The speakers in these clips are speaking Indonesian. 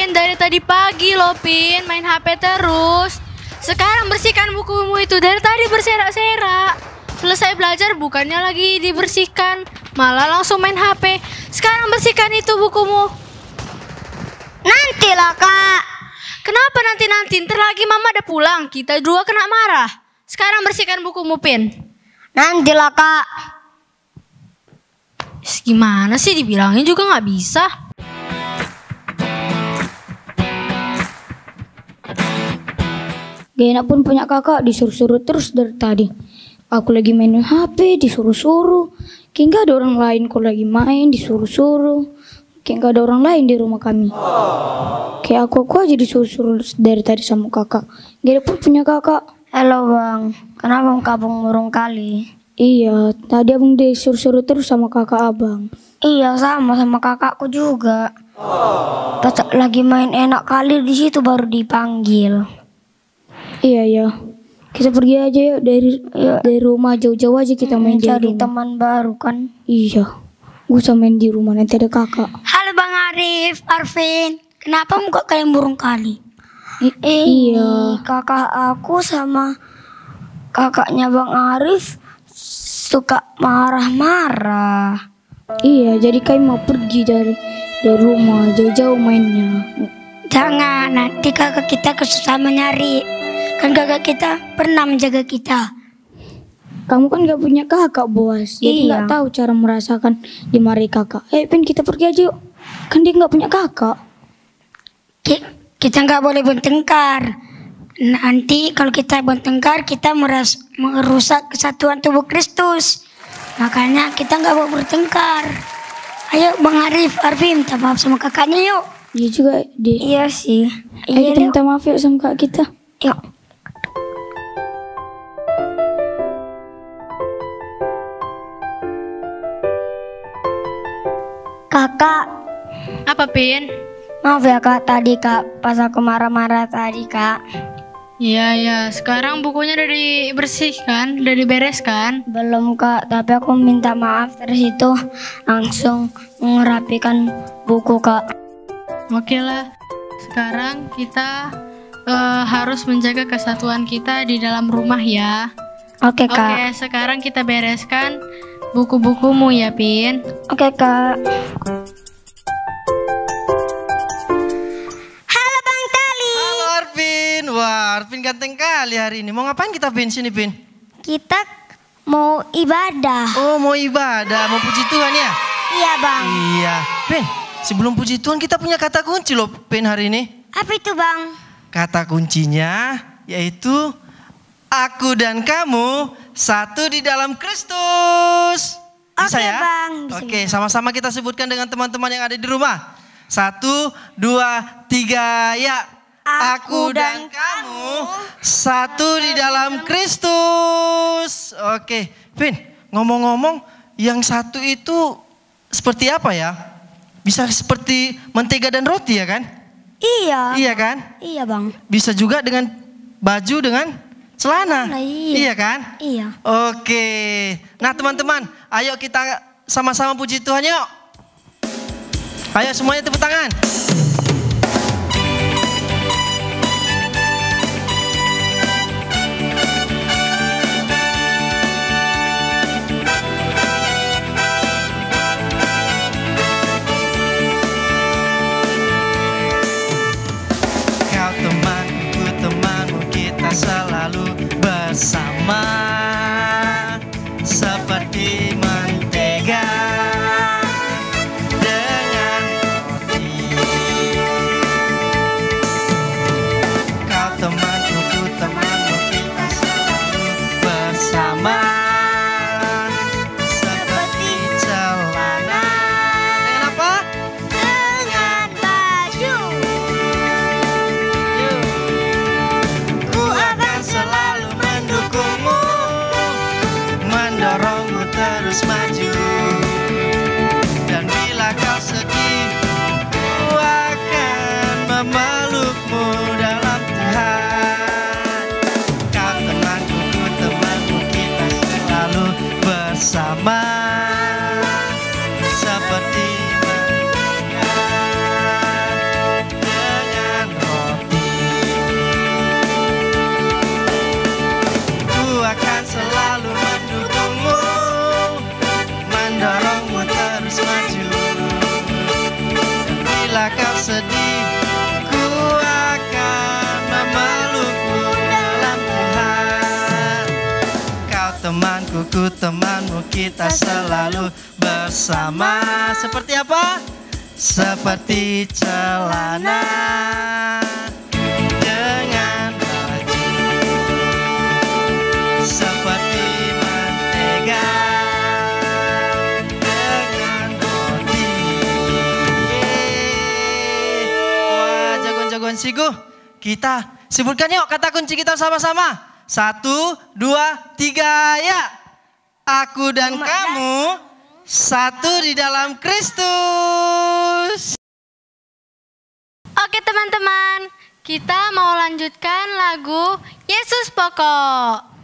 Pin, dari tadi pagi loh Pin, main HP terus. Sekarang bersihkan bukumu itu, dari tadi berserak-serak. Selesai belajar bukannya lagi dibersihkan, malah langsung main HP. Sekarang bersihkan itu bukumu. Nantilah Kak. Kenapa nanti-nanti? Ntar lagi mama udah pulang, kita dua kena marah. Sekarang bersihkan bukumu Pin. Nantilah Kak. Gimana sih dibilangin juga nggak bisa. Gak enak pun punya kakak disuruh-suruh terus dari tadi. Aku lagi main HP disuruh-suruh. Kayak gak ada orang lain kalau lagi main disuruh-suruh. Kayak gak ada orang lain di rumah kami. Kayak aku aja disuruh-suruh dari tadi sama kakak. Gak ada pun punya kakak. Halo Bang, kenapa abang murung kali? Iya, tadi abang disuruh-suruh terus sama kakak abang. Iya sama kakakku juga. Pas lagi main enak kali di situ baru dipanggil. Iya ya, kita pergi aja yuk dari rumah jauh-jauh aja kita main di cari rumah. teman baru kan. Iya, gue usah main di rumah nanti ada kakak. Halo Bang Arif, Arvin, kenapa muka kalian burung kali? Iya. Kakak aku sama kakaknya Bang Arif suka marah-marah. Iya, jadi kami mau pergi dari rumah jauh-jauh mainnya. Jangan, nanti kakak kita kesusahan menyari. Kan kakak kita pernah menjaga kita. Kamu kan gak punya kakak, Bos. Jadi Iya. gak tahu cara merasakan dimarahi kakak. Pin kita pergi aja yuk. Kan dia gak punya kakak. Kita nggak boleh bertengkar. Nanti kalau kita bertengkar kita merusak kesatuan tubuh Kristus. Makanya kita nggak mau bertengkar. Ayo Bang Arif, Arfi minta maaf sama kakaknya yuk. Dia juga dia. Iya sih. Kita Iya minta maaf yuk sama kak kita. yuk. Kakak, Apa Pin? maaf ya kak tadi kak pas aku marah-marah tadi kak. Iya, sekarang bukunya udah dibersihkan, udah dibereskan. Belum kak, tapi aku minta maaf terus itu langsung merapikan buku kak. Oke lah, sekarang kita harus menjaga kesatuan kita di dalam rumah ya. Oke Oke, kak. sekarang kita bereskan buku-bukumu ya Pin. Oke kak. Halo Bang Tali. Halo Arvin, wah Arvin ganteng kali hari ini. Mau ngapain kita Pin sini Pin? Kita mau ibadah. Oh mau ibadah, mau puji Tuhan ya? Iya Bang. Iya, Pin. Sebelum puji Tuhan kita punya kata kunci loh Pin hari ini. Apa itu Bang? Kata kuncinya yaitu aku dan kamu satu di dalam Kristus. Bisa Oke, ya? Bang, bisa, Oke, sama-sama kita sebutkan dengan teman-teman yang ada di rumah. 1, 2, 3, ya. Aku dan kamu satu di dalam Kristus. Oke, Pin, ngomong-ngomong yang satu itu seperti apa ya? Bisa seperti mentega dan roti ya kan? Iya. Iya kan? Iya Bang. Bisa juga dengan baju dengan celana. Nah, iya. Iya kan? Iya. Oke. Nah teman-teman, ayo kita sama-sama puji Tuhan yuk. Ayo semuanya tepuk tangan. Kau temanku, temanmu, kita selalu bersama seperti mentega dengan roti. Kau temanku, ku temanmu, kita selalu bersama seperti celana. Dengan apa? Dengan baju. Yuk. Ku akan selalu mendukungmu, mendorongmu terus maju. Dan bila kau sedih, ku akan memelukmu dalam Tuhan. Kau temanku, ku temanmu, kita selalu bersama seperti mentega dengan bila kau sedih, ku akan memelukmu dalam Tuhan. Kau temanku, ku temanmu, kita selalu bersama. Seperti apa? Seperti celana dengan baju, seperti mentega dengan roti. Wah, jagoan-jagoan sigu. Kita sebutkan yuk kata kunci kita sama-sama. 1, 2, 3, ya. Aku dan kamu satu di dalam Kristus. Oke teman-teman, kita mau lanjutkan lagu Yesus Pokok.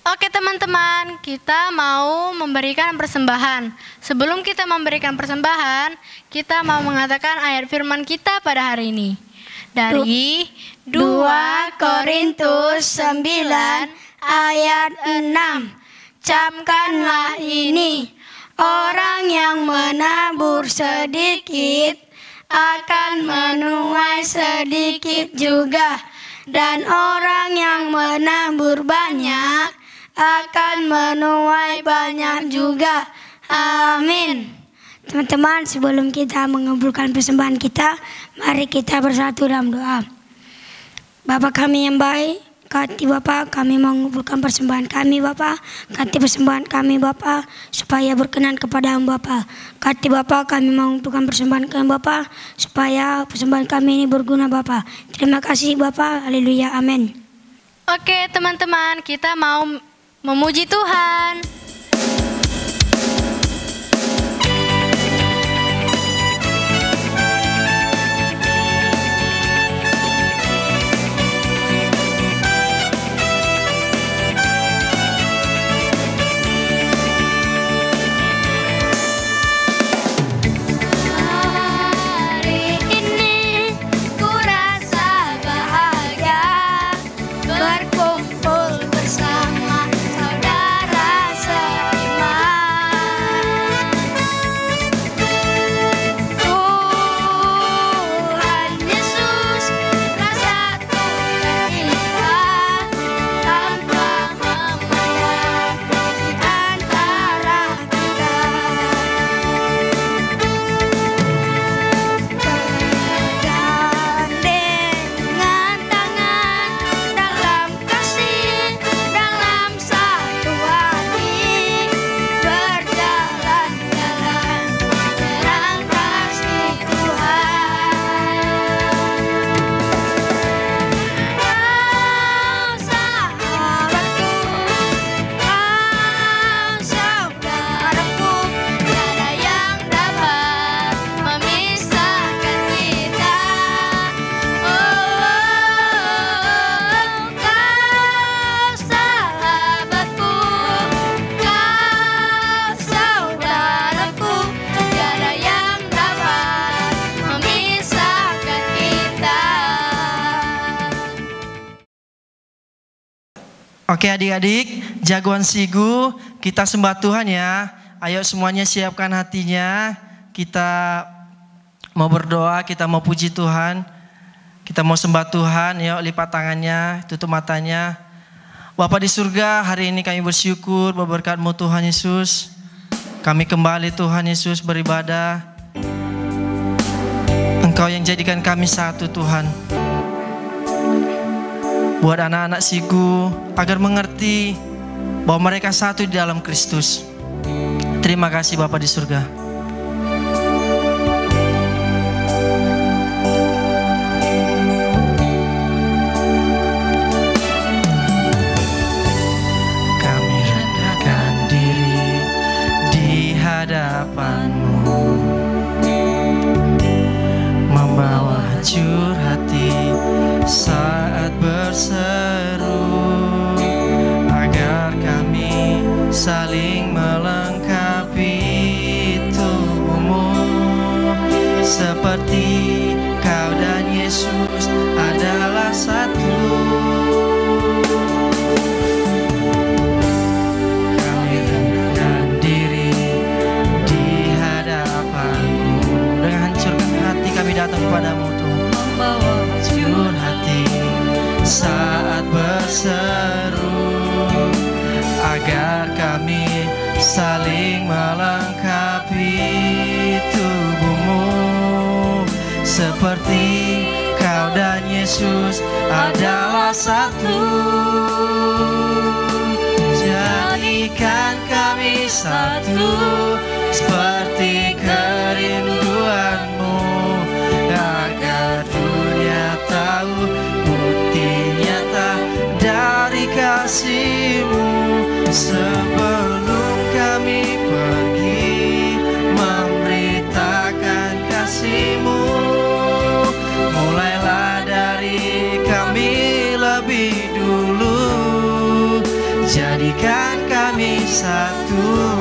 Oke teman-teman, kita mau memberikan persembahan. Sebelum kita memberikan persembahan, kita mau mengatakan ayat firman kita pada hari ini. Dari 2 Korintus 9 ayat 6. camkanlah ini. Orang yang menabur sedikit akan menuai sedikit juga, dan orang yang menabur banyak akan menuai banyak juga. Amin. Teman-teman, sebelum kita mengabulkan persembahan kita, mari kita bersatu dalam doa. Bapa kami yang baik, ganti Bapa, kami mengumpulkan persembahan kami Bapa, ganti persembahan kami Bapa, supaya berkenan kepada Bapa. Ganti Bapa, kami mengumpulkan persembahan kami Bapa, supaya persembahan kami ini berguna Bapa. Terima kasih Bapa, haleluya, amin. Oke teman-teman, kita mau memuji Tuhan. Berkumpul bersama saudara Oke adik-adik, jagoan Sigu, kita sembah Tuhan ya. Ayo semuanya siapkan hatinya. Kita mau berdoa, kita mau puji Tuhan. Kita mau sembah Tuhan, yuk lipat tangannya, tutup matanya. Bapa di surga, hari ini kami bersyukur berkat-Mu Tuhan Yesus. Kami kembali Tuhan Yesus beribadah. Engkau yang jadikan kami satu Tuhan. Buat anak-anak Sigu agar mengerti bahwa mereka satu di dalam Kristus. Terima kasih Bapa di surga. Kami rendahkan diri di hadapan-Mu, membawa hancur hati saat berseru, agar kami saling melengkapi tubuh-Mu, seperti Kau dan Yesus adalah satu. Kami rendahkan diri di hadapan-Mu, dengan hancurkan hati kami datang kepadamu Tuhan, membawa hancur hati saat berseru, agar kami saling melengkapi tubuh-Mu, seperti Kau dan Yesus adalah satu. Jadikan kami satu, seperti kerinduan-Mu, agar dunia tahu bukti nyata dari kasih-Mu. Sebelum kami pergi memberitakan kasih-Mu, mulailah dari kami lebih dulu. Jadikan kami satu.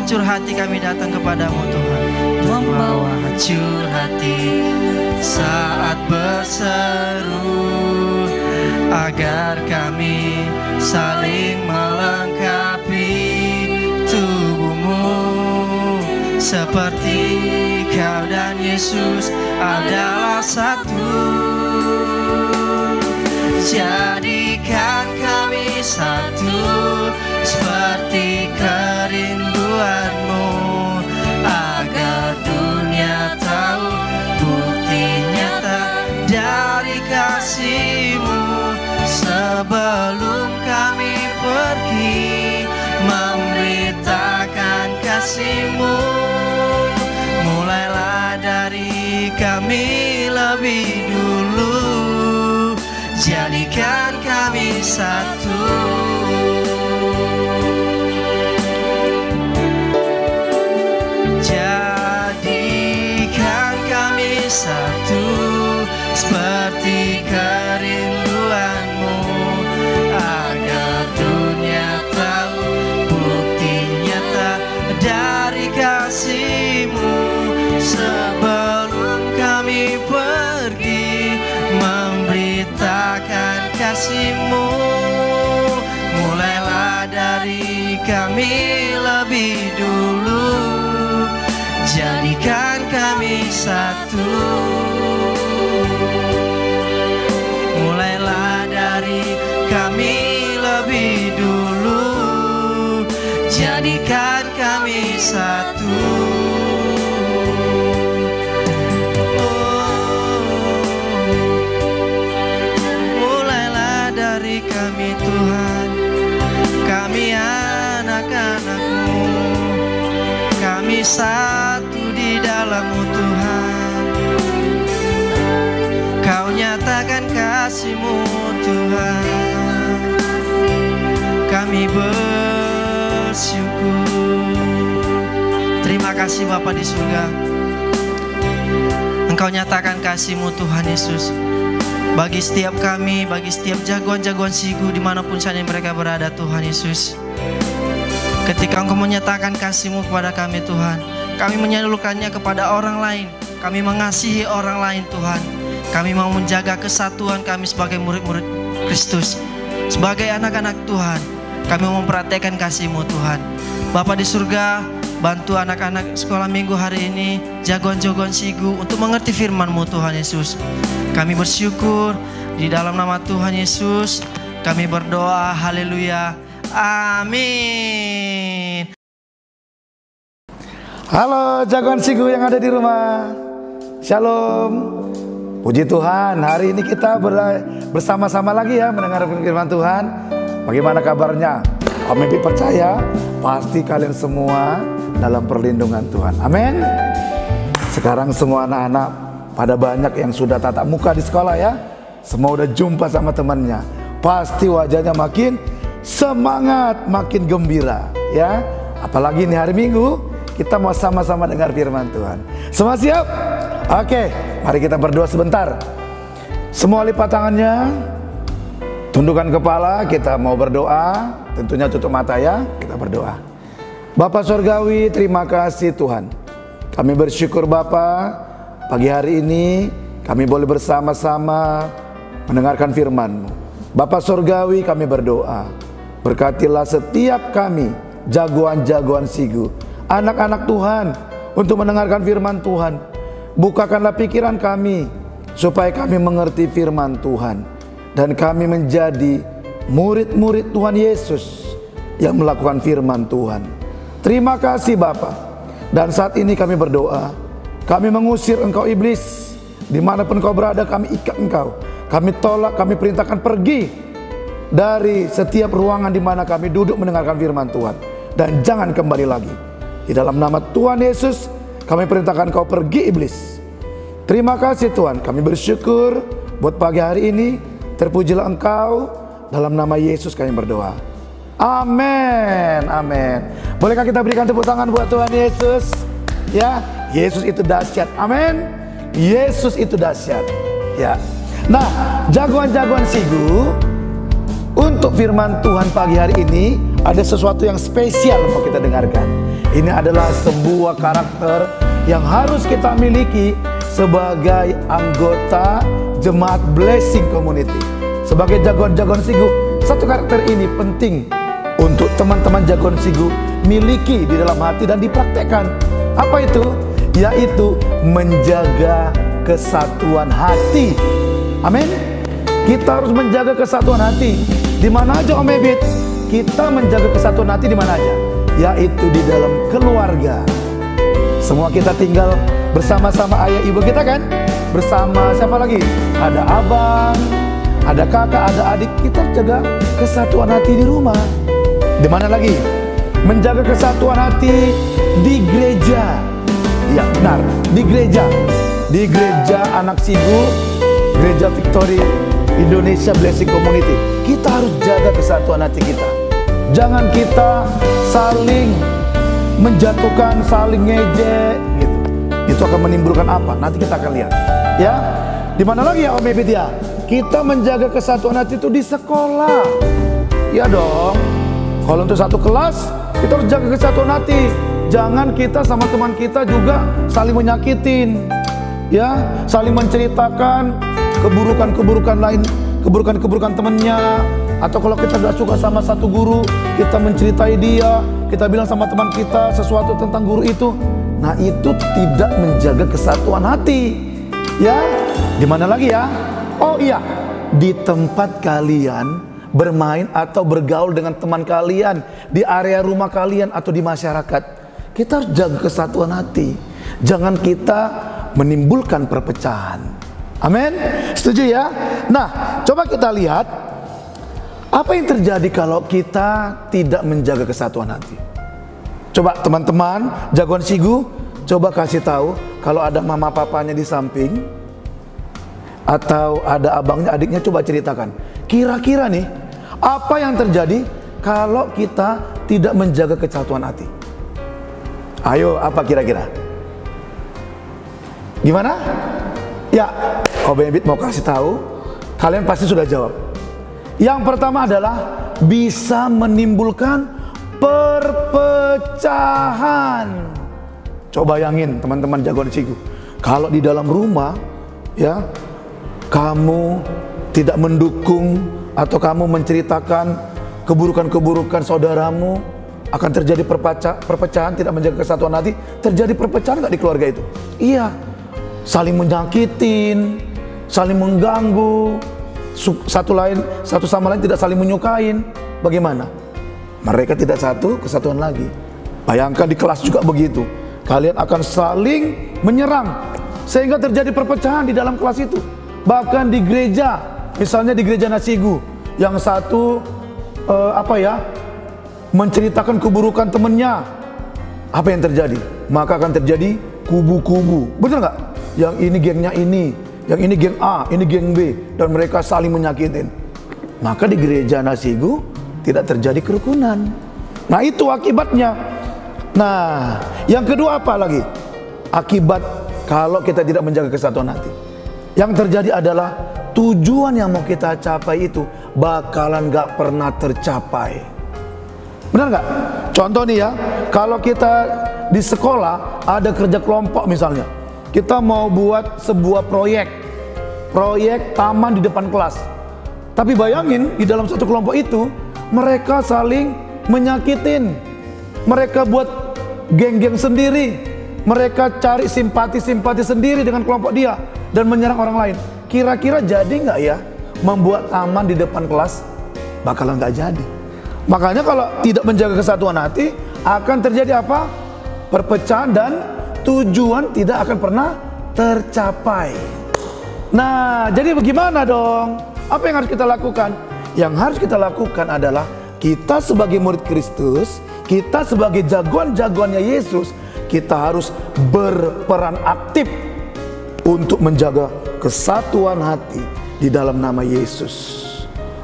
hancur hati kami datang kepadamu Tuhan. Membawa hancur hati saat berseru, agar kami saling melengkapi tubuhmu. Seperti kau dan Yesus adalah satu. Jadikan kami satu seperti kerinduanmu, agar dunia tahu bukti nyata dari kasih-Mu. Sebelum kami pergi memberitakan kasih-Mu, mulailah dari kami lebih dulu. Jadikan kami satu. Jadikan kami satu seperti kerinduanmu, agar dunia tahu bukti nyata dari kasih-Mu. Sebelum kami pergi memberitakan kasih-Mu, mulailah dari kami lebih dulu. Jadikan kami satu. Mulailah dari kami lebih dulu. Jadikan kami satu. Kami Tuhan, kami anak-anak-Mu, kami satu di dalam-Mu Tuhan. Kau nyatakan kasih-Mu Tuhan, kami bersyukur. Terima kasih Bapa di surga, Engkau nyatakan kasih-Mu Tuhan Yesus bagi setiap kami, bagi setiap jagoan-jagoan Sigu dimanapun saja mereka berada Tuhan Yesus. Ketika Engkau menyatakan kasih-Mu kepada kami Tuhan, kami menyalurkannya kepada orang lain. Kami mengasihi orang lain Tuhan. Kami mau menjaga kesatuan kami sebagai murid-murid Kristus, sebagai anak-anak Tuhan. Kami mau memperhatikan kasih-Mu Tuhan. Bapa di surga, bantu anak-anak sekolah minggu hari ini, jagoan-jagoan Sigu untuk mengerti firman-Mu Tuhan Yesus. Kami bersyukur di dalam nama Tuhan Yesus. Kami berdoa, haleluya, amin. Halo jagoan Sigu yang ada di rumah, shalom. Puji Tuhan, hari ini kita bersama-sama lagi ya mendengar firman Tuhan. Bagaimana kabarnya? Kami percaya pasti kalian semua dalam perlindungan Tuhan, amin. Sekarang semua anak-anak pada banyak yang sudah tatap muka di sekolah ya. Semua udah jumpa sama temannya. Pasti wajahnya makin semangat, makin gembira ya. Apalagi ini hari Minggu, kita mau sama-sama dengar firman Tuhan. Semua siap? Oke, mari kita berdoa sebentar. Semua lipat tangannya, tundukkan kepala, kita mau berdoa. Tentunya tutup mata ya, kita berdoa. Bapa Surgawi, terima kasih Tuhan. Kami bersyukur Bapa, pagi hari ini kami boleh bersama-sama mendengarkan firman-Mu. Bapa Surgawi, kami berdoa, berkatilah setiap kami, jagoan-jagoan Sigu, anak-anak Tuhan, untuk mendengarkan firman Tuhan. Bukakanlah pikiran kami, supaya kami mengerti firman Tuhan, dan kami menjadi murid-murid Tuhan Yesus yang melakukan firman Tuhan. Terima kasih Bapa. Dan saat ini kami berdoa, kami mengusir engkau iblis. Dimanapun kau berada, kami ikat engkau. Kami tolak, kami perintahkan pergi dari setiap ruangan di mana kami duduk mendengarkan firman Tuhan. Dan jangan kembali lagi. Di dalam nama Tuhan Yesus, kami perintahkan kau pergi iblis. Terima kasih Tuhan, kami bersyukur buat pagi hari ini. Terpujilah engkau, dalam nama Yesus kami berdoa. Amin, amin. Bolehkah kita berikan tepuk tangan buat Tuhan Yesus? Ya, Yesus itu dahsyat. Amin. Yesus itu dahsyat. Ya. Nah, jagoan-jagoan Sigu, untuk firman Tuhan pagi hari ini ada sesuatu yang spesial mau kita dengarkan. Ini adalah sebuah karakter yang harus kita miliki sebagai anggota jemaat Blessing Community. Sebagai jagoan-jagoan Sigu, satu karakter ini penting untuk teman-teman jagoan Sigu miliki di dalam hati dan dipraktekkan. Apa itu? Yaitu menjaga kesatuan hati. Amin. Kita harus menjaga kesatuan hati. Di mana aja Om Ebit, kita menjaga kesatuan hati di mana aja, yaitu di dalam keluarga. Semua kita tinggal bersama-sama ayah ibu kita kan? Bersama siapa lagi? Ada abang, ada kakak, ada adik. Kita jaga kesatuan hati di rumah. Di mana lagi? Menjaga kesatuan hati di gereja. Ya benar, di gereja. Di gereja Anak Sigu, Gereja Victory Indonesia Blessing Community. Kita harus jaga kesatuan hati kita. Jangan kita saling menjatuhkan, saling ngejek gitu. Itu akan menimbulkan apa? Nanti kita akan lihat. Ya, di mana lagi ya Om Ebit ya? Kita menjaga kesatuan hati itu di sekolah. Ya dong. Kalau untuk satu kelas, kita harus jaga kesatuan hati. Jangan kita sama teman kita juga saling menyakitin, ya, saling menceritakan keburukan-keburukan lain, keburukan-keburukan temannya. Atau kalau kita gak suka sama satu guru, kita menceritai dia, kita bilang sama teman kita sesuatu tentang guru itu. Nah, itu tidak menjaga kesatuan hati. Ya, di mana lagi ya? Oh iya, di tempat kalian bermain atau bergaul dengan teman kalian, di area rumah kalian atau di masyarakat, kita harus jaga kesatuan hati. Jangan kita menimbulkan perpecahan. Amin. Setuju ya? Nah, coba kita lihat apa yang terjadi kalau kita tidak menjaga kesatuan hati. Coba teman-teman jagoan Sigu, coba kasih tahu kalau ada mama papanya di samping atau ada abangnya, adiknya, coba ceritakan. Kira-kira nih, apa yang terjadi kalau kita tidak menjaga kesatuan hati? Ayo, apa kira-kira? Gimana? Ya, Om Ebit mau kasih tahu. Kalian pasti sudah jawab. Yang pertama adalah bisa menimbulkan perpecahan. Coba bayangin teman-teman jagoan Sigu, kalau di dalam rumah ya, kamu tidak mendukung atau kamu menceritakan keburukan-keburukan saudaramu, akan terjadi perpecahan, tidak menjaga kesatuan hati. Terjadi perpecahan nggak di keluarga itu? Iya, saling menyakitin, saling mengganggu, satu sama lain tidak saling menyukain. Bagaimana? Mereka tidak satu kesatuan lagi. Bayangkan di kelas juga begitu. Kalian akan saling menyerang sehingga terjadi perpecahan di dalam kelas itu. Bahkan di gereja, misalnya di gereja Nasigu, yang satu menceritakan keburukan temannya, apa yang terjadi? Maka akan terjadi kubu-kubu. Betul nggak? Yang ini gengnya ini, yang ini geng A, ini geng B, dan mereka saling menyakitin. Maka di gereja Nasigu tidak terjadi kerukunan. Nah, itu akibatnya. Nah, yang kedua apa lagi? Akibat kalau kita tidak menjaga kesatuan hati. Yang terjadi adalah tujuan yang mau kita capai itu bakalan gak pernah tercapai. Benar nggak? Contoh nih ya, kalau kita di sekolah ada kerja kelompok misalnya, kita mau buat sebuah proyek taman di depan kelas. Tapi bayangin di dalam satu kelompok itu mereka saling menyakitin, mereka buat geng-geng sendiri, mereka cari simpati-simpati sendiri dengan kelompok dia dan menyerang orang lain. Kira-kira jadi nggak ya membuat taman di depan kelas? Bakalan nggak jadi. Makanya kalau tidak menjaga kesatuan hati, akan terjadi apa? Perpecahan dan tujuan tidak akan pernah tercapai. Nah, jadi bagaimana dong? Apa yang harus kita lakukan? Yang harus kita lakukan adalah kita sebagai murid Kristus, kita sebagai jagoan-jagoannya Yesus, kita harus berperan aktif untuk menjaga kesatuan hati di dalam nama Yesus.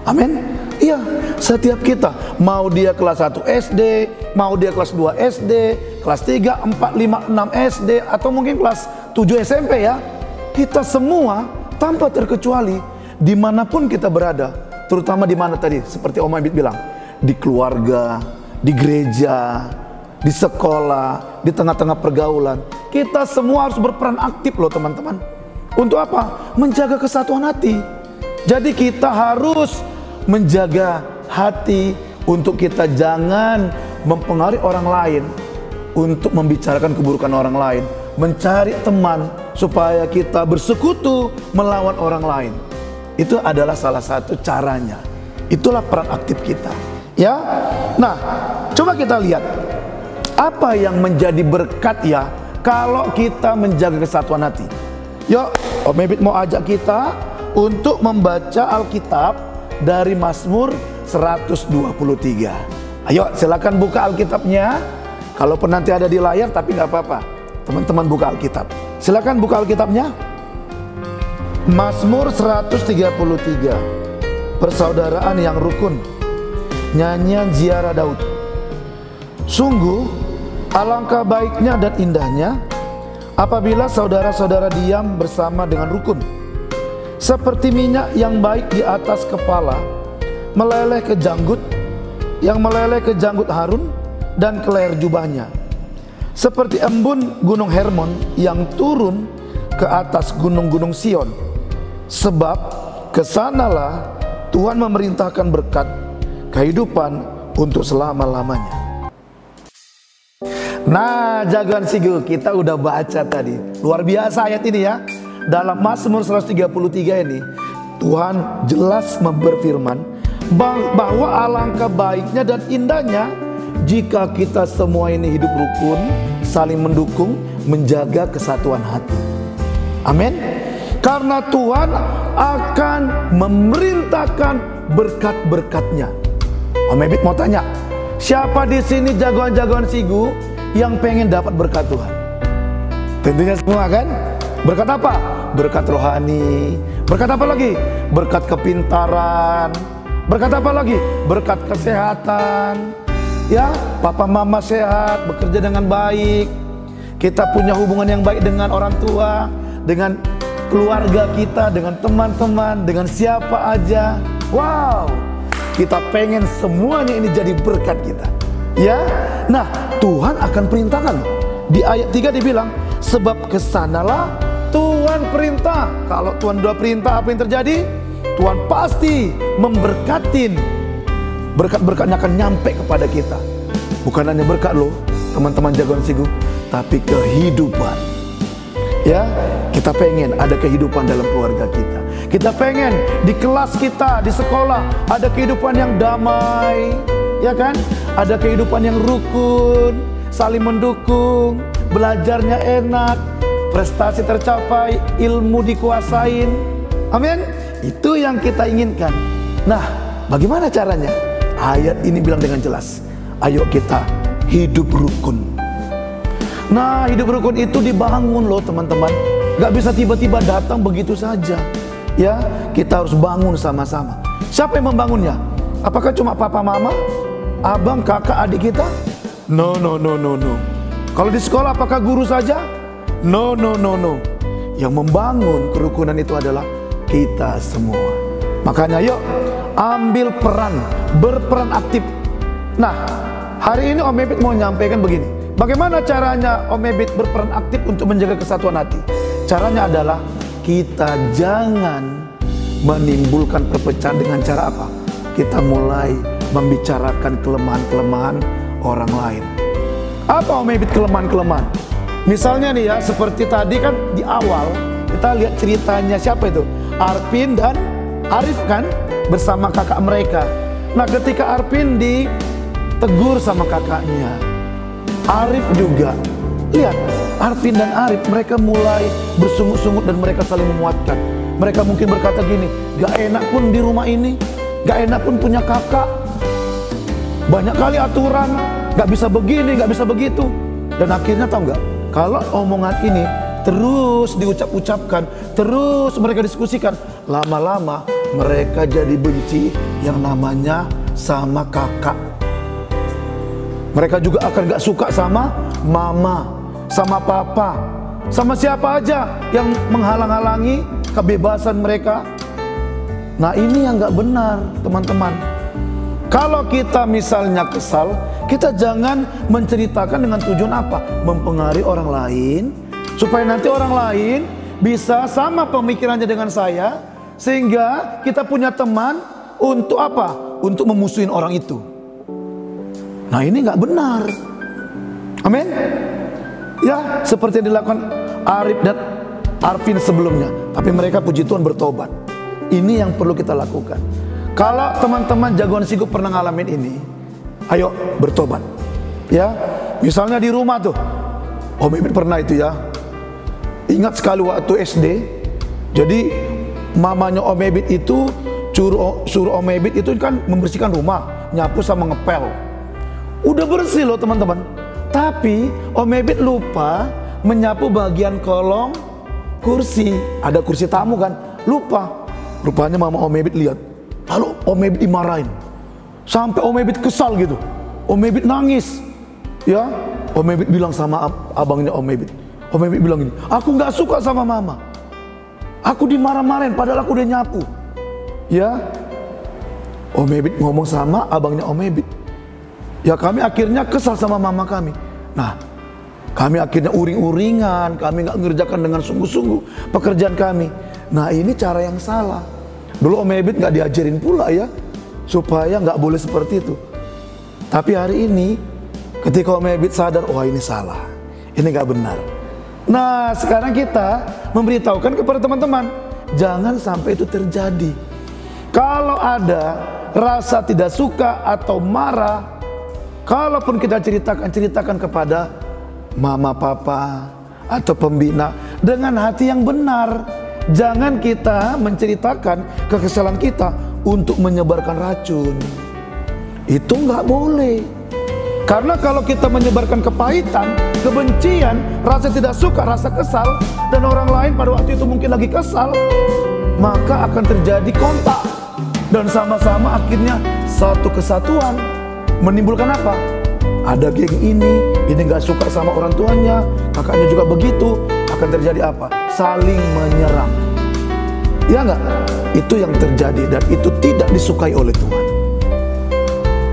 Amin. Iya, setiap kita, mau dia kelas 1 SD, mau dia kelas 2 SD, kelas 3, 4, 5, 6 SD, atau mungkin kelas 7 SMP ya, kita semua tanpa terkecuali dimanapun kita berada, terutama di mana tadi, seperti Om Abid bilang, di keluarga, di gereja, di sekolah, di tengah-tengah pergaulan. Kita semua harus berperan aktif loh teman-teman. Untuk apa? Menjaga kesatuan hati. Jadi kita harus menjaga hati untuk kita jangan mempengaruhi orang lain untuk membicarakan keburukan orang lain, mencari teman supaya kita bersekutu melawan orang lain. Itu adalah salah satu caranya. Itulah peran aktif kita. Ya. Nah, coba kita lihat apa yang menjadi berkat ya kalau kita menjaga kesatuan hati. Yuk, Om Ebit mau ajak kita untuk membaca Alkitab dari Mazmur 123. Ayo silakan buka Alkitabnya. Kalaupun nanti ada di layar tapi nggak apa-apa, teman-teman buka Alkitab. Silakan buka Alkitabnya. Mazmur 133, persaudaraan yang rukun, nyanyian ziarah Daud. Sungguh alangkah baiknya dan indahnya apabila saudara-saudara diam bersama dengan rukun. Seperti minyak yang baik di atas kepala, meleleh ke janggut, yang meleleh ke janggut Harun dan ke leher jubahnya. Seperti embun gunung Hermon yang turun ke atas gunung-gunung Sion. Sebab kesanalah Tuhan memerintahkan berkat, kehidupan untuk selama-lamanya. Nah, jagoan Sigu, kita udah baca tadi. Luar biasa ayat ini ya. Dalam Mazmur 133 ini, Tuhan jelas berfirman bahwa alangkah baiknya dan indahnya jika kita semua ini hidup rukun, saling mendukung, menjaga kesatuan hati. Amin. Karena Tuhan akan memerintahkan berkat-berkatnya. Om Ebit mau tanya, siapa di sini jagoan-jagoan Sigu yang pengen dapat berkat Tuhan? Tentunya semua kan? Berkat apa? Berkat rohani. Berkat apa lagi? Berkat kepintaran. Berkat apa lagi? Berkat kesehatan. Ya, papa mama sehat, bekerja dengan baik. Kita punya hubungan yang baik dengan orang tua, dengan keluarga kita, dengan teman-teman, dengan siapa aja. Wow, kita pengen semuanya ini jadi berkat kita. Ya, nah Tuhan akan perintahkan. Di ayat 3 dibilang, sebab kesanalah Tuhan perintah. Kalau Tuhan udah perintah, apa yang terjadi? Tuhan pasti memberkatin. Berkat-berkatnya akan nyampe kepada kita. Bukan hanya berkat loh, teman-teman jagoan Sigu, tapi kehidupan. Ya, kita pengen ada kehidupan dalam keluarga kita. Kita pengen di kelas kita, di sekolah, ada kehidupan yang damai. Ya kan? Ada kehidupan yang rukun, saling mendukung, belajarnya enak, prestasi tercapai, ilmu dikuasain. Amin. Itu yang kita inginkan. Nah, bagaimana caranya? Ayat ini bilang dengan jelas, ayo kita hidup rukun. Nah, hidup rukun itu dibangun loh teman-teman. Gak bisa tiba-tiba datang begitu saja. Ya, kita harus bangun sama-sama. Siapa yang membangunnya? Apakah cuma papa mama, abang, kakak, adik kita? No. Kalau di sekolah apakah guru saja? No. Yang membangun kerukunan itu adalah kita semua. Makanya yuk ambil peran, berperan aktif. Nah, hari ini Om Ebit mau nyampaikan begini. Bagaimana caranya Om Ebit berperan aktif untuk menjaga kesatuan hati? Caranya adalah kita jangan menimbulkan perpecahan dengan cara apa? Kita mulai membicarakan kelemahan-kelemahan orang lain. Apa Om Ebit kelemahan-kelemahan? Misalnya nih ya, seperti tadi kan di awal kita lihat ceritanya siapa itu? Arpin dan Arif kan bersama kakak mereka. Nah, ketika Arpin ditegur sama kakaknya, Arif juga. Lihat, Arpin dan Arif mereka mulai bersungut-sungut dan mereka saling menguatkan. Mereka mungkin berkata gini, gak enak pun di rumah ini, gak enak pun punya kakak. Banyak kali aturan, gak bisa begini, gak bisa begitu. Dan akhirnya tahu gak, kalau omongan ini terus diucap-ucapkan, terus mereka diskusikan, lama-lama mereka jadi benci yang namanya sama kakak. Mereka juga akan gak suka sama mama, sama papa, sama siapa aja yang menghalang-halangi kebebasan mereka. Nah, ini yang gak benar teman-teman. Kalau kita misalnya kesal, kita jangan menceritakan dengan tujuan apa? Mempengaruhi orang lain, supaya nanti orang lain bisa sama pemikirannya dengan saya, sehingga kita punya teman untuk apa? Untuk memusuhin orang itu. Nah, ini nggak benar. Amin. Ya, seperti yang dilakukan Arif dan Arvin sebelumnya. Tapi mereka puji Tuhan bertobat. Ini yang perlu kita lakukan. Kalau teman-teman jagoan Sigu pernah ngalamin ini, ayo bertobat. Ya, misalnya di rumah tuh, Om Ebit pernah itu ya. Ingat sekali waktu SD. Jadi mamanya Om Ebit itu suruh Om Ebit itu kan membersihkan rumah, nyapu sama ngepel. Udah bersih loh teman-teman. Tapi Om Ebit lupa menyapu bagian kolong kursi. Ada kursi tamu kan, lupa. Rupanya mama Om Ebit lihat. Lalu Om Ebit dimarahin. Sampai Om Ebit kesal gitu. Om Ebit nangis. Ya, Om Ebit bilang sama abangnya Om Ebit. Om Ebit bilang gini, aku nggak suka sama mama. Aku dimarah-marahin padahal aku udah nyapu. Ya, Om Ebit ngomong sama abangnya Om Ebit. Ya, kami akhirnya kesal sama mama kami. Nah, kami akhirnya uring-uringan, kami nggak mengerjakan dengan sungguh-sungguh pekerjaan kami. Nah, ini cara yang salah. Dulu Om Ebit nggak diajarin pula ya, supaya nggak boleh seperti itu. Tapi hari ini, ketika Om Ebit sadar, wah ini salah, ini nggak benar. Nah, sekarang kita memberitahukan kepada teman-teman, jangan sampai itu terjadi. Kalau ada rasa tidak suka atau marah, kalaupun kita ceritakan kepada mama, papa, atau pembina dengan hati yang benar. Jangan kita menceritakan kekesalan kita untuk menyebarkan racun. Itu nggak boleh. Karena kalau kita menyebarkan kepahitan, kebencian, rasa tidak suka, rasa kesal, dan orang lain pada waktu itu mungkin lagi kesal, maka akan terjadi kontak. Dan sama-sama akhirnya satu kesatuan. Menimbulkan apa? Ada geng ini nggak suka sama orang tuanya, kakaknya juga begitu. Akan terjadi apa? Saling menyerang. Ya nggak? Itu yang terjadi dan itu tidak disukai oleh Tuhan.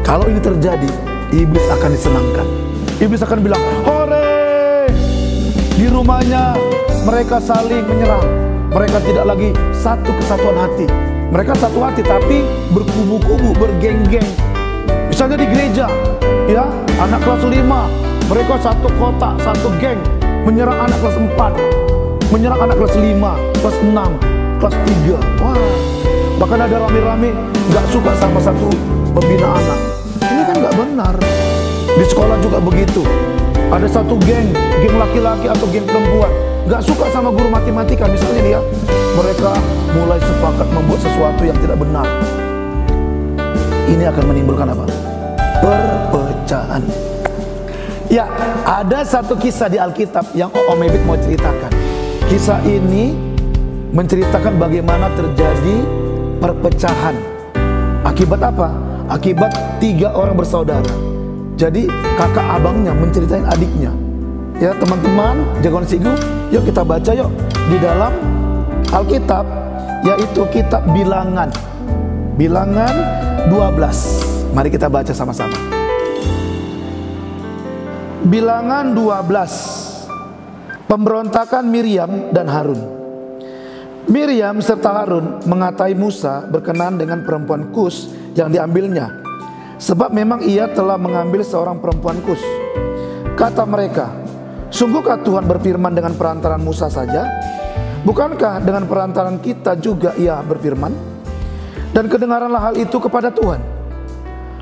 Kalau ini terjadi, iblis akan disenangkan. Iblis akan bilang, hore! Di rumahnya mereka saling menyerang. Mereka tidak lagi satu kesatuan hati. Mereka satu hati tapi berkubu-kubu, bergeng-geng. Misalnya di gereja, ya, anak kelas 5, mereka satu kotak, satu geng, menyerang anak kelas 4, menyerang anak kelas 5, kelas 6, kelas 3. Wah, bahkan ada rame-rame nggak suka sama satu pembina anak. Ini kan nggak benar. Di sekolah juga begitu. Ada satu geng laki-laki atau geng perempuan nggak suka sama guru matematika misalnya dia. Mereka mulai sepakat membuat sesuatu yang tidak benar. Ini akan menimbulkan apa? Perpecahan. Ya, ada satu kisah di Alkitab yang Om Ebit mau ceritakan. Kisah ini menceritakan bagaimana terjadi perpecahan. Akibat apa? Akibat 3 orang bersaudara. Jadi kakak abangnya menceritain adiknya. Ya teman-teman, jagoan Sigu, yuk kita baca yuk di dalam Alkitab, yaitu kitab Bilangan. Bilangan 12. Mari kita baca sama-sama. Bilangan 12. Pemberontakan Miriam dan Harun. Miriam serta Harun mengatai Musa berkenan dengan perempuan Kus yang diambilnya, sebab memang ia telah mengambil seorang perempuan Kus. Kata mereka, sungguhkah Tuhan berfirman dengan perantaran Musa saja? Bukankah dengan perantaran kita juga ia berfirman? Dan kedengaranlah hal itu kepada Tuhan.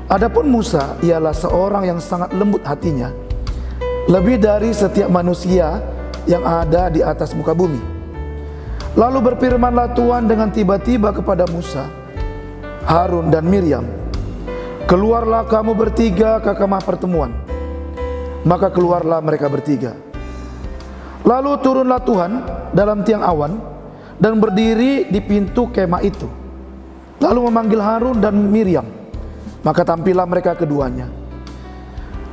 Adapun Musa ialah seorang yang sangat lembut hatinya, lebih dari setiap manusia yang ada di atas muka bumi. Lalu berfirmanlah Tuhan dengan tiba-tiba kepada Musa, Harun dan Miriam, keluarlah kamu bertiga ke kemah pertemuan. Maka keluarlah mereka bertiga. Lalu turunlah Tuhan dalam tiang awan dan berdiri di pintu kemah itu. Lalu memanggil Harun dan Miriam. Maka tampillah mereka keduanya.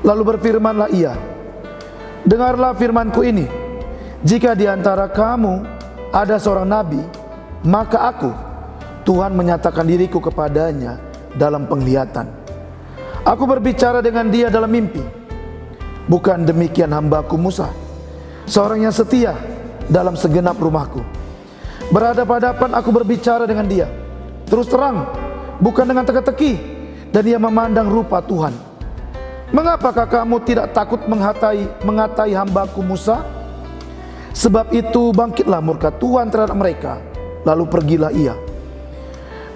Lalu berfirmanlah ia, dengarlah firmanku ini. Jika di antara kamu ada seorang nabi, maka aku, Tuhan menyatakan diriku kepadanya dalam penglihatan. Aku berbicara dengan dia dalam mimpi. Bukan demikian hambaku Musa, seorang yang setia dalam segenap rumahku. Berhadapan-hadapan aku berbicara dengan dia terus terang, bukan dengan teka-teki, dan ia memandang rupa Tuhan. Mengapakah kamu tidak takut mengatai hambaku Musa? Sebab itu bangkitlah murka Tuhan terhadap mereka, lalu pergilah ia.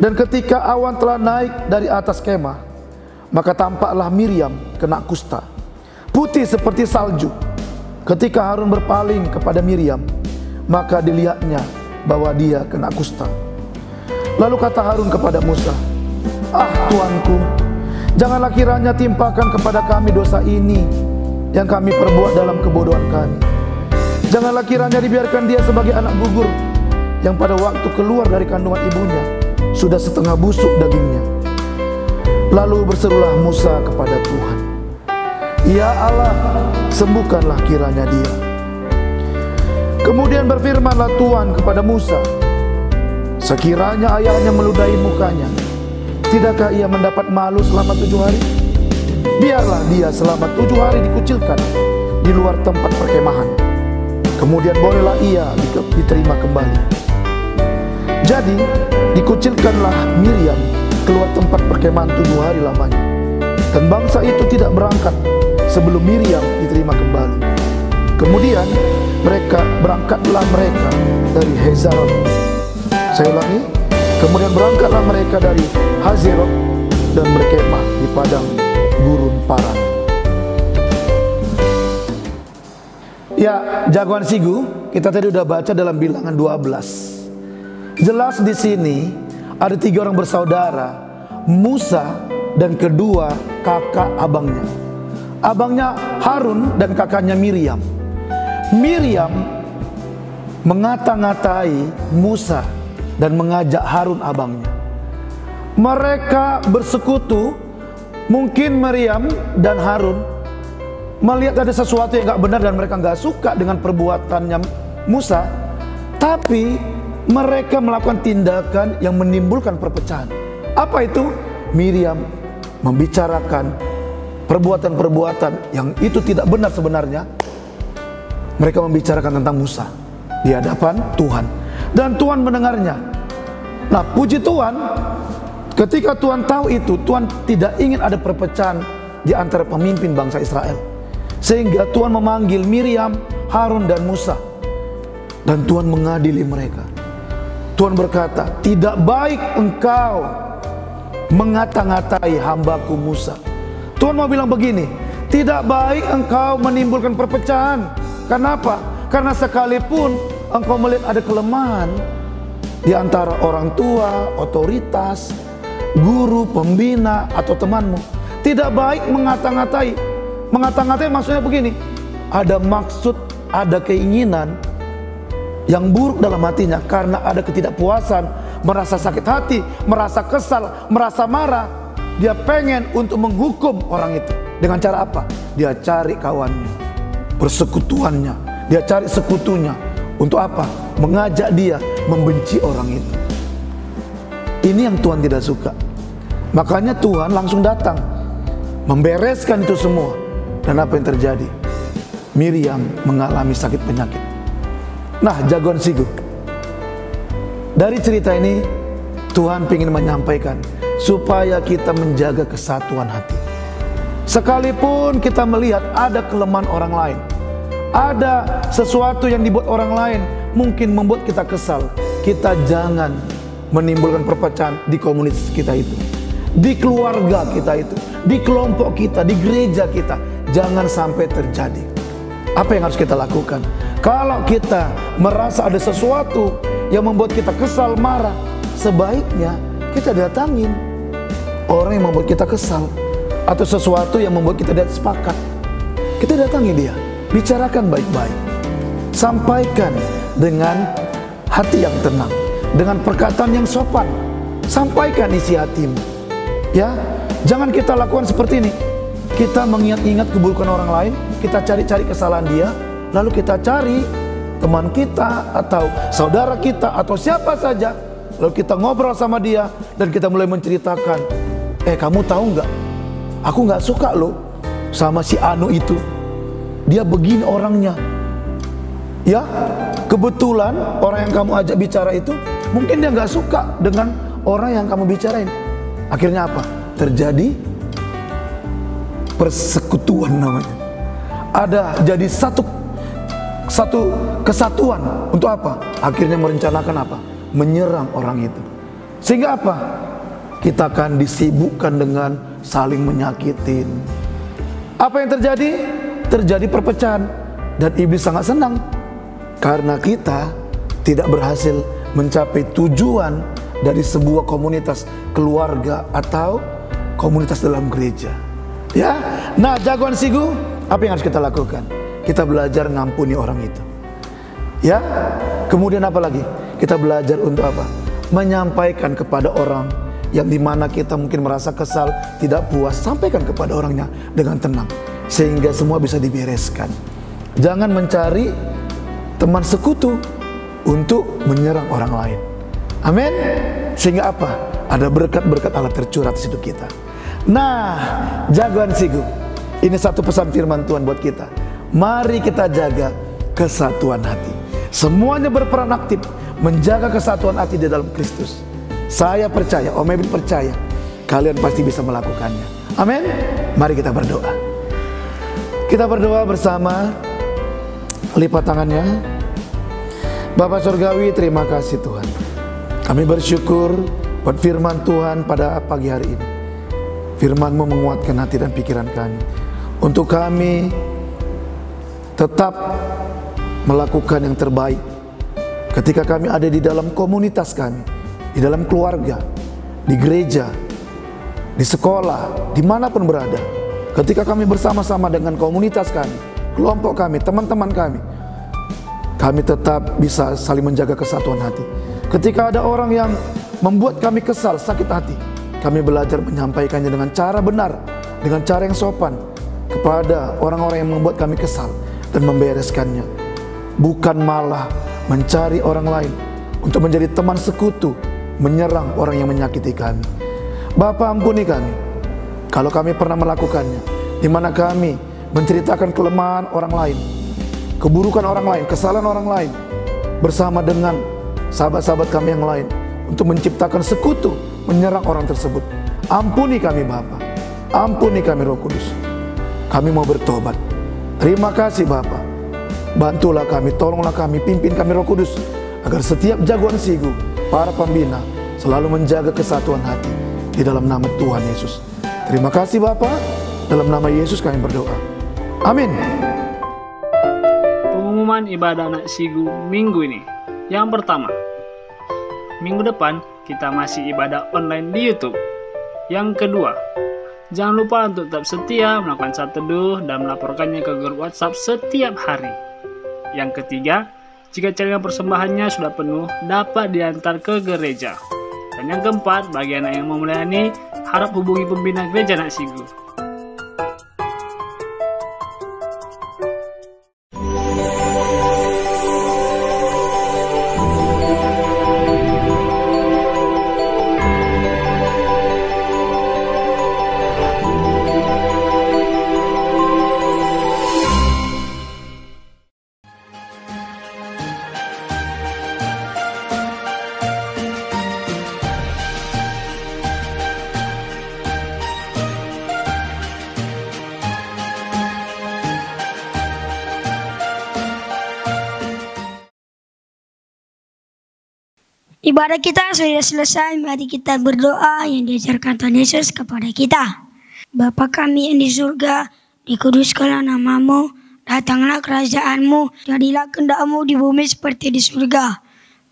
Dan ketika awan telah naik dari atas kemah, maka tampaklah Miriam kena kusta, putih seperti salju. Ketika Harun berpaling kepada Miriam, maka dilihatnya bahwa dia kena kusta. Lalu kata Harun kepada Musa, "Ah Tuanku, janganlah kiranya timpakan kepada kami dosa ini yang kami perbuat dalam kebodohan kami. Janganlah kiranya dibiarkan dia sebagai anak gugur yang pada waktu keluar dari kandungan ibunya sudah setengah busuk dagingnya." Lalu berserulah Musa kepada Tuhan, "Ya Allah, sembuhkanlah kiranya dia." Kemudian berfirmanlah Tuhan kepada Musa, "Sekiranya ayahnya meludahi mukanya, tidakkah ia mendapat malu selama 7 hari? Biarlah dia selama 7 hari dikucilkan di luar tempat perkemahan. Kemudian bolehlah ia diterima kembali." Jadi dikucilkanlah Miriam keluar tempat perkemahan 7 hari lamanya, dan bangsa itu tidak berangkat sebelum Miriam diterima kembali. Kemudian berangkatlah mereka dari Hazerot. Saya ulangi, kemudian berangkatlah mereka dari Hazerot dan berkemah di padang gurun Paran. Ya, jagoan Sigu, kita tadi udah baca dalam Bilangan 12. Jelas di sini ada 3 orang bersaudara, Musa dan kedua kakak abangnya. Abangnya Harun dan kakaknya Miriam. Miriam mengata-ngatai Musa dan mengajak Harun abangnya. Mereka bersekutu. Mungkin Miriam dan Harun melihat ada sesuatu yang gak benar dan mereka gak suka dengan perbuatannya Musa, tapi mereka melakukan tindakan yang menimbulkan perpecahan. Apa itu? Miriam membicarakan perbuatan-perbuatan yang itu tidak benar sebenarnya. Mereka membicarakan tentang Musa di hadapan Tuhan, dan Tuhan mendengarnya. Nah, puji Tuhan, ketika Tuhan tahu itu, Tuhan tidak ingin ada perpecahan di antara pemimpin bangsa Israel, sehingga Tuhan memanggil Miriam, Harun dan Musa, dan Tuhan mengadili mereka. Tuhan berkata, "Tidak baik engkau mengata-ngatai hambaku Musa." Tuhan mau bilang begini, tidak baik engkau menimbulkan perpecahan. Kenapa? Karena sekalipun engkau melihat ada kelemahan di antara orang tua, otoritas, guru, pembina, atau temanmu, tidak baik mengata-ngatai. Mengata-ngatai maksudnya begini, ada maksud, ada keinginan yang buruk dalam hatinya karena ada ketidakpuasan, merasa sakit hati, merasa kesal, merasa marah. Dia pengen untuk menghukum orang itu. Dengan cara apa? Dia cari kawannya, persekutuannya, dia cari sekutunya. Untuk apa? Mengajak dia membenci orang itu. Ini yang Tuhan tidak suka. Makanya Tuhan langsung datang membereskan itu semua. Dan apa yang terjadi? Miriam mengalami sakit penyakit. Nah, jagoan Sigu, dari cerita ini Tuhan ingin menyampaikan supaya kita menjaga kesatuan hati. Sekalipun kita melihat ada kelemahan orang lain, ada sesuatu yang dibuat orang lain mungkin membuat kita kesal, kita jangan menimbulkan perpecahan di komunitas kita itu, di keluarga kita itu, di kelompok kita, di gereja kita. Jangan sampai terjadi. Apa yang harus kita lakukan? Kalau kita merasa ada sesuatu yang membuat kita kesal, marah, sebaiknya kita datangin orang yang membuat kita kesal, atau sesuatu yang membuat kita tidak sepakat. Kita datangi dia, bicarakan baik-baik, sampaikan dengan hati yang tenang, dengan perkataan yang sopan. Sampaikan isi hatimu. Ya, jangan kita lakukan seperti ini. Kita mengingat-ingat keburukan orang lain, kita cari-cari kesalahan dia, lalu kita cari teman kita atau saudara kita atau siapa saja, lalu kita ngobrol sama dia dan kita mulai menceritakan, kamu tahu nggak aku nggak suka loh sama si Anu itu, dia begini orangnya. Ya, kebetulan orang yang kamu ajak bicara itu mungkin dia nggak suka dengan orang yang kamu bicarain. Akhirnya apa? Terjadi persekutuan namanya. Ada jadi satu kesatuan untuk apa? Akhirnya merencanakan apa? Menyerang orang itu. Sehingga apa? Kita akan disibukkan dengan saling menyakitin. Apa yang terjadi? Terjadi perpecahan. Dan iblis sangat senang karena kita tidak berhasil mencapai tujuan dari sebuah komunitas keluarga atau komunitas dalam gereja. Ya, nah jagoan Sigu, apa yang harus kita lakukan? Kita belajar ngampuni orang itu. Ya, kemudian apa lagi? Kita belajar untuk apa? Menyampaikan kepada orang yang dimana kita mungkin merasa kesal, tidak puas, sampaikan kepada orangnya dengan tenang, sehingga semua bisa dibereskan. Jangan mencari teman sekutu untuk menyerang orang lain. Amin. Sehingga apa? Ada berkat-berkat Allah tercurah di hidup kita. Nah, jagoan Sigu, ini satu pesan firman Tuhan buat kita. Mari kita jaga kesatuan hati. Semuanya berperan aktif menjaga kesatuan hati di dalam Kristus. Saya percaya, Om Ebin percaya, kalian pasti bisa melakukannya. Amin. Mari kita berdoa. Kita berdoa bersama. Lipat tangannya. Bapak Surgawi, terima kasih Tuhan. Kami bersyukur buat firman Tuhan pada pagi hari ini. Firman-Mu menguatkan hati dan pikiran kami, untuk kami tetap melakukan yang terbaik ketika kami ada di dalam komunitas kami, di dalam keluarga, di gereja, di sekolah, dimanapun berada. Ketika kami bersama-sama dengan komunitas kami, kelompok kami, teman-teman kami tetap bisa saling menjaga kesatuan hati. Ketika ada orang yang membuat kami kesal, sakit hati, kami belajar menyampaikannya dengan cara benar, dengan cara yang sopan kepada orang-orang yang membuat kami kesal, dan membereskannya. Bukan malah mencari orang lain untuk menjadi teman sekutu, menyerang orang yang menyakiti kami. Bapa, ampuni kami kalau kami pernah melakukannya, di mana kami menceritakan kelemahan orang lain, keburukan orang lain, kesalahan orang lain, bersama dengan sahabat-sahabat kami yang lain, untuk menciptakan sekutu, menyerang orang tersebut. Ampuni kami Bapa, ampuni kami Roh Kudus. Kami mau bertobat. Terima kasih Bapa. Bantulah kami, tolonglah kami, pimpin kami Roh Kudus, agar setiap jagoan Sigu, para pembina, selalu menjaga kesatuan hati di dalam nama Tuhan Yesus. Terima kasih Bapa. Dalam nama Yesus kami berdoa. Amin. Pengumuman ibadah anak Sigu minggu ini. Yang pertama, minggu depan kita masih ibadah online di YouTube. Yang kedua, jangan lupa untuk tetap setia melakukan saat teduh dan melaporkannya ke grup WhatsApp setiap hari. Yang ketiga, jika cadangan persembahannya sudah penuh, dapat diantar ke gereja. Dan yang keempat, bagi anak yang mau melayani, harap hubungi pembina gereja anak Sigu. Ibadah kita sudah selesai, mari kita berdoa yang diajarkan Tuhan Yesus kepada kita. Bapa kami yang di surga, dikuduskanlah nama-Mu, datanglah kerajaan-Mu, jadilah kehendak-Mu di bumi seperti di surga.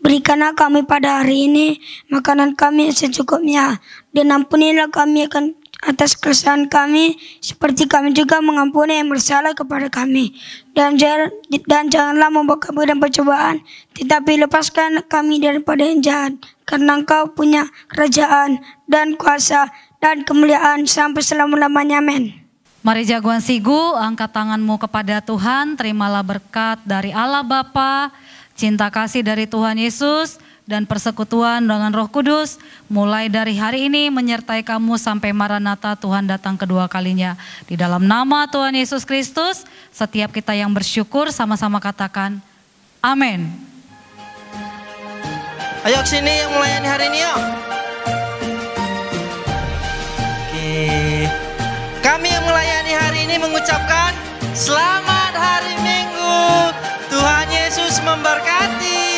Berikanlah kami pada hari ini makanan kami secukupnya, dan ampunilah kami akan atas kesalahan kami, seperti kami juga mengampuni yang bersalah kepada kami. Dan janganlah membawa kami dalam percobaan, tetapi lepaskan kami daripada yang jahat. Karena Engkau punya kerajaan dan kuasa dan kemuliaan sampai selama-lamanya. Amin. Mari jagoan Sigu, angkat tanganmu kepada Tuhan, terimalah berkat dari Allah Bapa, cinta kasih dari Tuhan Yesus, dan persekutuan dengan Roh Kudus mulai dari hari ini menyertai kamu sampai Maranatha Tuhan datang kedua kalinya. Di dalam nama Tuhan Yesus Kristus, setiap kita yang bersyukur sama-sama katakan amin. Ayo kesini yang melayani hari ini yuk. Oke. Kami yang melayani hari ini mengucapkan selamat hari Minggu. Tuhan Yesus memberkati.